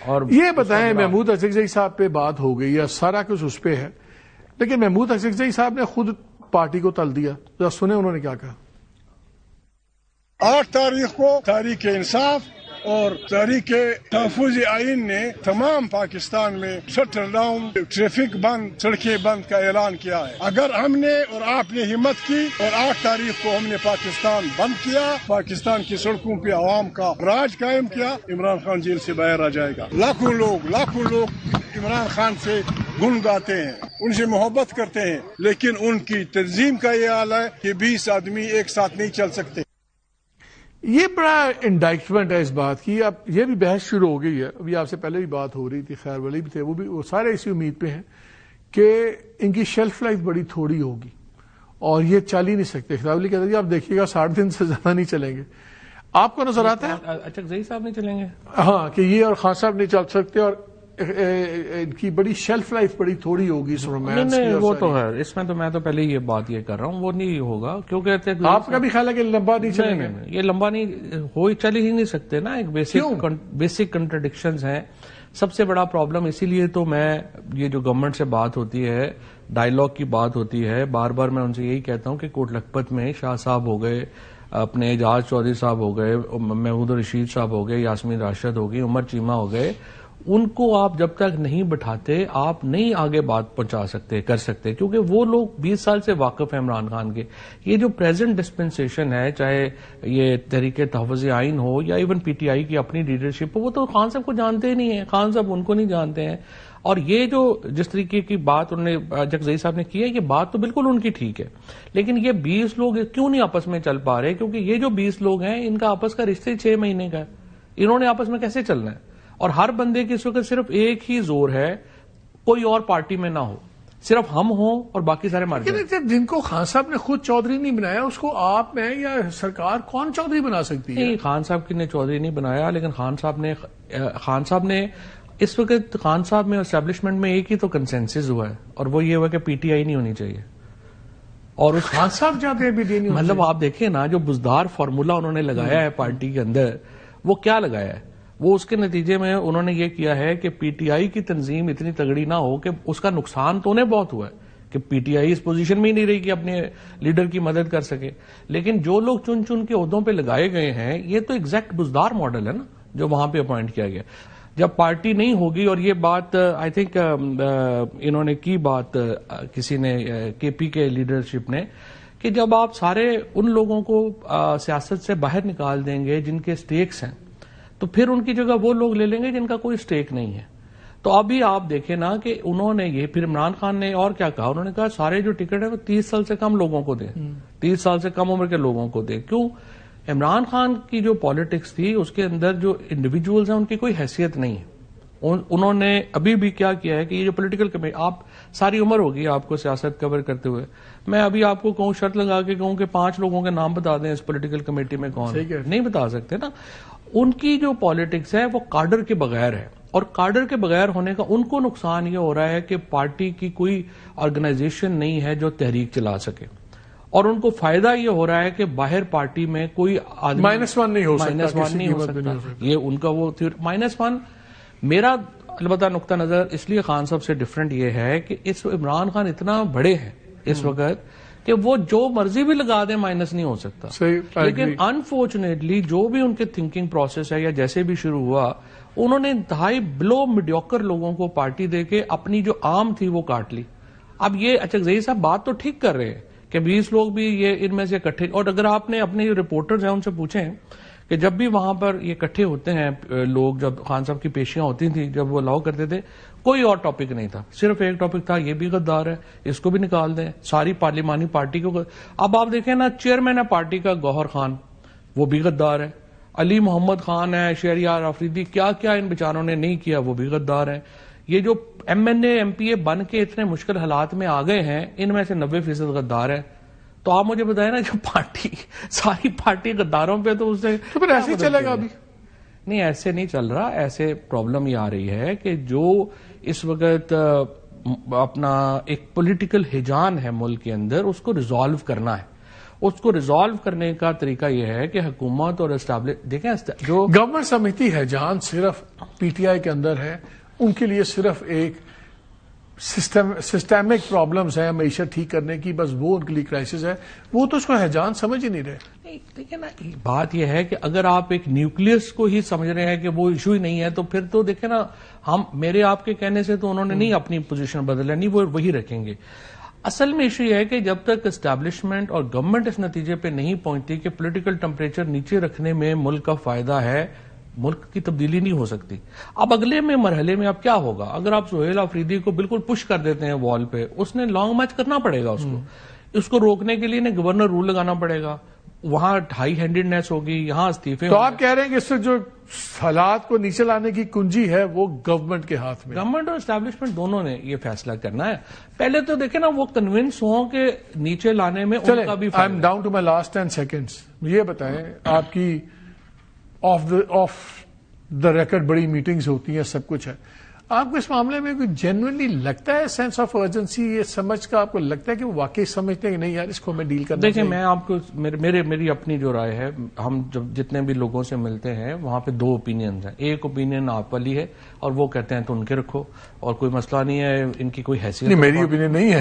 اور یہ بتائیں محمود اکرزئی صاحب پہ بات ہو گئی یا سارا کچھ اس پہ ہے، لیکن محمود اکرزئی صاحب نے خود پارٹی کو تل دیا، ذرا سنیں انہوں نے کیا کہا۔ 8 تاریخ کو تحریک انصاف اور تحریک تحفظ آئین نے تمام پاکستان میں شٹر ڈاؤن، ٹریفک بند، سڑکیں بند کا اعلان کیا ہے۔ اگر ہم نے اور آپ نے ہمت کی اور 8 تاریخ کو ہم نے پاکستان بند کیا، پاکستان کی سڑکوں پہ عوام کا راج قائم کیا، عمران خان جیل سے باہر آ جائے گا۔ لاکھوں لوگ عمران خان سے گن گاتے ہیں، ان سے محبت کرتے ہیں، لیکن ان کی تنظیم کا یہ حال ہے کہ 20 آدمی ایک ساتھ نہیں چل سکتے۔ یہ بڑا انڈائکٹمنٹ ہے اس بات کی۔ اب یہ بھی بحث شروع ہو گئی ہے، ابھی آپ سے پہلے بھی بات ہو رہی تھی، خیر ولی بھی تھے، وہ سارے اسی امید پہ ہیں کہ ان کی شیلف لائف بڑی تھوڑی ہوگی اور یہ چل ہی نہیں سکتے۔ خیر ولی کہتے ہیں آپ دیکھیے گا 60 دن سے زیادہ نہیں چلیں گے۔ آپ کو نظر آتا ہے اکرزئی صاحب نہیں چلیں گے؟ ہاں، کہ یہ اور خان صاحب نہیں چل سکتے اور ان کی بڑی شیلف لائف بڑی تھوڑی ہوگی اس رومانس کی۔ وہ تو ہے، اس میں تو میں تو پہلے یہ بات یہ کر رہا ہوں، وہ نہیں ہوگا کیونکہ آپ کا بھی خیال ہے کہ لمبا نہیں چلیں گے؟ یہ لمبا نہیں چل ہی نہیں سکتے نا، ایک بیسک کنٹرڈکشنز ہیں۔ سب سے بڑا پرابلم اسی لیے تو میں یہ جو گورنمنٹ سے بات ہوتی ہے، ڈائیلاگ کی بات ہوتی ہے، بار بار میں ان سے یہی کہتا ہوں کہ کوٹ لکھپت میں شاہ صاحب ہو گئے، اپنے اعجاز چودھری صاحب ہو گئے، محمود رشید صاحب ہو گئے، یاسمین راشد ہو گئی، عمر چیمہ ہو گئے، ان کو آپ جب تک نہیں بٹھاتے آپ نہیں آگے بات پہنچا سکتے کر سکتے، کیونکہ وہ لوگ 20 سال سے واقف ہیں عمران خان کے۔ یہ جو پریزنٹ ڈسپنسیشن ہے، چاہے یہ تحریک تحفظ آئین ہو یا ایون پی ٹی آئی کی اپنی لیڈرشپ ہو، وہ تو خان صاحب کو جانتے ہی نہیں ہیں، خان صاحب ان کو نہیں جانتے ہیں۔ اور یہ جو جس طریقے کی بات انہوں نے اکرزئی صاحب نے کی ہے، یہ بات تو بالکل ان کی ٹھیک ہے، لیکن یہ 20 لوگ کیوں نہیں آپس میں چل پا رہے؟ کیونکہ یہ جو 20 لوگ ہیں ان کا آپس کا رشتے 6 مہینے کا ہے، انہوں نے آپس میں کیسے چلنا ہے؟ اور ہر بندے کی اس وقت صرف ایک ہی زور ہے، کوئی اور پارٹی میں نہ ہو، صرف ہم ہوں اور باقی سارے مر جائیں۔ جن کو خان صاحب نے خود چودھری نہیں بنایا، اس کو آپ میں یا سرکار کون چودھری بنا سکتی ہے؟ نہیں، خان صاحب کی نے چودھری نہیں بنایا، لیکن خان صاحب نے اس وقت خان صاحب میں اسٹیبلشمنٹ میں ایک ہی تو کنسنسس ہوا ہے، اور وہ یہ ہوا کہ پی ٹی آئی نہیں ہونی چاہیے۔ اور اس خان صاحب چاہتے ہیں بھی نہیں، مطلب آپ دیکھیں نا، جو بزدار فارمولا انہوں نے لگایا ہے پارٹی کے اندر، وہ کیا لگایا ہے؟ وہ اس کے نتیجے میں انہوں نے یہ کیا ہے کہ پی ٹی آئی کی تنظیم اتنی تگڑی نہ ہو کہ اس کا نقصان تو انہیں بہت ہوا ہے کہ P T I us position میں ہی نہیں رہی کہ اپنے لیڈر کی مدد کر سکے، لیکن جو لوگ چن چن کے عہدوں پہ لگائے گئے ہیں، یہ تو ایگزیکٹ بزدار ماڈل ہے نا جو وہاں پہ اپوائنٹ کیا گیا۔ جب پارٹی نہیں ہوگی، اور یہ بات آئی تھنک انہوں نے کی بات کسی نے کے پی کے لیڈرشپ نے، کہ جب آپ سارے ان لوگوں کو سیاست سے باہر نکال دیں گے جن کے سٹیکس ہیں، تو پھر ان کی جگہ وہ لوگ لے لیں گے جن کا کوئی سٹیک نہیں ہے۔ تو ابھی آپ دیکھیں نا کہ انہوں نے یہ پھر عمران خان نے اور کیا کہا، انہوں نے کہا سارے جو ٹکٹ ہیں وہ 30 سال سے کم لوگوں کو دیں، 30 سال سے کم عمر کے لوگوں کو دیں۔ کیوں؟ عمران خان کی جو پالیٹکس تھی اس کے اندر جو انڈیویجولز ہیں ان کی کوئی حیثیت نہیں ہے۔ انہوں نے ابھی بھی کیا کیا ہے کہ یہ جو پولیٹیکل کمیٹی، آپ ساری عمر ہوگی آپ کو سیاست کور کرتے ہوئے، میں ابھی آپ کو کہوں، شرط لگا کے کہوں کہ 5 لوگوں کے نام بتا دیں اس پولیٹیکل کمیٹی میں کون، نہیں بتا سکتے نا۔ ان کی جو پالیٹکس ہے وہ کاڈر کے بغیر ہے، اور کاڈر کے بغیر ہونے کا ان کو نقصان یہ ہو رہا ہے کہ پارٹی کی کوئی آرگنائزیشن نہیں ہے جو تحریک چلا سکے، اور ان کو فائدہ یہ ہو رہا ہے کہ باہر پارٹی میں کوئی آدمی -1 نہیں ہو سکتا۔ یہ ان کا وہ -1۔ میرا البتہ نقطہ نظر اس لیے خان صاحب سے ڈفرنٹ یہ ہے کہ اس عمران خان اتنا بڑے ہیں اس وقت کہ وہ جو مرضی بھی لگا دیں مائنس نہیں ہو سکتا، لیکن انفارچونیٹلی جو بھی ان کے تھنکنگ پروسیس ہے یا جیسے بھی شروع ہوا، انہوں نے انتہائی بلو میڈیوکر لوگوں کو پارٹی دے کے اپنی جو عام تھی وہ کاٹ لی۔ اب یہ اکرزئی صاحب بات تو ٹھیک کر رہے ہیں کہ 20 لوگ بھی یہ ان میں سے اکٹھے، اور اگر آپ نے اپنے جو رپورٹرز ہیں ان سے پوچھیں کہ جب بھی وہاں پر یہ اکٹھے ہوتے ہیں لوگ، جب خان صاحب کی پیشیاں ہوتی تھیں، جب وہ الاؤ کرتے تھے، کوئی اور ٹاپک نہیں تھا، صرف ایک ٹاپک تھا، یہ بھی غدار ہے، اس کو بھی نکال دیں، ساری پارلیمانی پارٹی کو۔ اب آپ دیکھیں نا، چیئرمین ہے پارٹی کا گوہر خان، وہ بھی غدار ہے، علی محمد خان ہے، شہریار آفریدی، کیا کیا ان بیچاروں نے نہیں کیا، وہ بھی غدار ہیں۔ یہ جو M N A M P A بن کے اتنے مشکل حالات میں آ گئے ہیں، ان میں سے 90% غدار ہیں۔ تو آپ مجھے بتائیں نا، جو پارٹی ساری پارٹی غداروں پہ، تو اس سے تو پھر ایسے ہی چلے گا ابھی؟ نہیں، ایسے نہیں چل رہا، ایسے پرابلم یہ آ رہی ہے کہ جو اس وقت اپنا ایک پولیٹیکل ہیجان ہے ملک کے اندر، اس کو ریزالو کرنا ہے، اس کو ریزالو کرنے کا طریقہ یہ ہے کہ حکومت اور دیکھیں جو گورنمنٹ سمجھتی ہے جان صرف پی ٹی آئی کے اندر ہے، ان کے لیے صرف ایک سسٹمک پرابلمز ہیں معیشت ٹھیک کرنے کی، بس وہ ان کے لیے کرائسس ہے، وہ تو اس کو حیجان سمجھ ہی نہیں رہے۔ دیکھیں نا، بات یہ ہے کہ اگر آپ ایک نیوکلئس کو ہی سمجھ رہے ہیں کہ وہ ایشو ہی نہیں ہے، تو پھر تو دیکھیں نا، میرے آپ کے کہنے سے تو انہوں نے نہیں اپنی پوزیشن بدلا، نہیں وہ وہی رکھیں گے۔ اصل میں ایشو یہ ہے کہ جب تک اسٹیبلشمنٹ اور گورنمنٹ اس نتیجے پہ نہیں پہنچتی کہ پولیٹیکل ٹمپریچر نیچے رکھنے میں ملک کا فائدہ ہے، ملک کی تبدیلی نہیں ہو سکتی۔ اب اگلے مرحلے میں اب کیا ہوگا؟ اگر آپ سہیل آفریدی کو بالکل پش کر دیتے ہیں وال پہ، اس نے لانگ مارچ کرنا پڑے گا اس کو روکنے کے لیے گورنر رول لگانا پڑے گا، وہاں ہائی ہینڈیڈنیس ہوگی، یہاں استعفے تو آپ کہہ رہے ہیں کہ اس سے جو حالات کو نیچے لانے کی کنجی ہے وہ گورنمنٹ کے ہاتھ میں، گورنمنٹ اور اسٹیبلشمنٹ دونوں نے یہ فیصلہ کرنا ہے۔ پہلے تو دیکھیں نا، وہ کنونس ہوں کہ نیچے لانے میں ان کا بھی I am down to my last 10 seconds، یہ بتائیں آپ کی آف دا ریکارڈ بڑی میٹنگز ہوتی ہیں، سب کچھ ہے، آپ کو اس معاملے میں کوئی جینوئنلی لگتا ہے سینس آف ارجنسی، یہ سمجھ کا آپ کو لگتا ہے کہ وہ واقعی سمجھتے ہیں کہ نہیں یار اس کو میں ڈیل کرنا دیکھیں، میں آپ کو میری اپنی جو رائے ہے، ہم جب جتنے بھی لوگوں سے ملتے ہیں وہاں پہ 2 اوپینینز ہیں۔ ایک اوپینین آپ والی ہے اور وہ کہتے ہیں تو ان کے رکھو اور کوئی مسئلہ نہیں ہے، ان کی کوئی حیثیت نہیں، میری اوپینین نہیں ہے،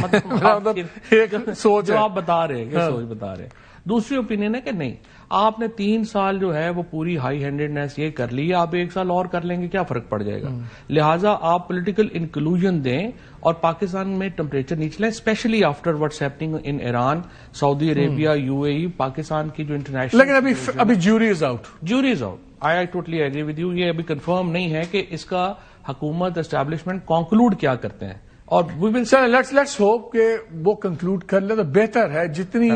ایک سوچ جو ہے آپ بتا رہے ہیں، سوچ بتا رہے ہیں۔ دوسری اوپینین ہے کہ نہیں، آپ نے 3 سال جو ہے وہ پوری ہائی ہینڈیڈنیس یہ کر لی ہے، آپ 1 سال اور کر لیں گے کیا فرق پڑ جائے گا؟ لہٰذا آپ پولیٹیکل انکلوژن دیں اور پاکستان میں ٹمپریچر نیچے لیں، especially after what's happening in Iran, Saudi Arabia, UAE، Pakistan کی جو انٹرنیشنل، لیکن ابھی jury is out. Jury is out, I totally agree with you. یہ ابھی کنفرم نہیں ہے کہ اس کا حکومت اسٹیبلشمنٹ کنکلوڈ کیا کرتے ہیں، اور وی ول لیٹس ہوپ کہ وہ کنکلوڈ کر لیں تو بہتر ہے، جتنی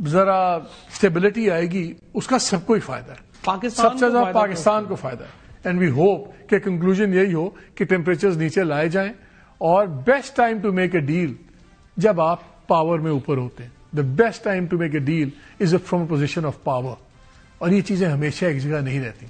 ذرا اسٹیبلٹی آئے گی اس کا سب کو ہی فائدہ ہے، سب سے زیادہ پاکستان کو فائدہ ہے، اینڈ وی ہوپ کہ کنکلوژن یہی ہو کہ ٹیمپریچرز نیچے لائے جائیں، اور best time to make a deal جب آپ پاور میں اوپر ہوتے ہیں، the best time to make a deal is from a position of power, اور یہ چیزیں ہمیشہ ایک جگہ نہیں رہتی۔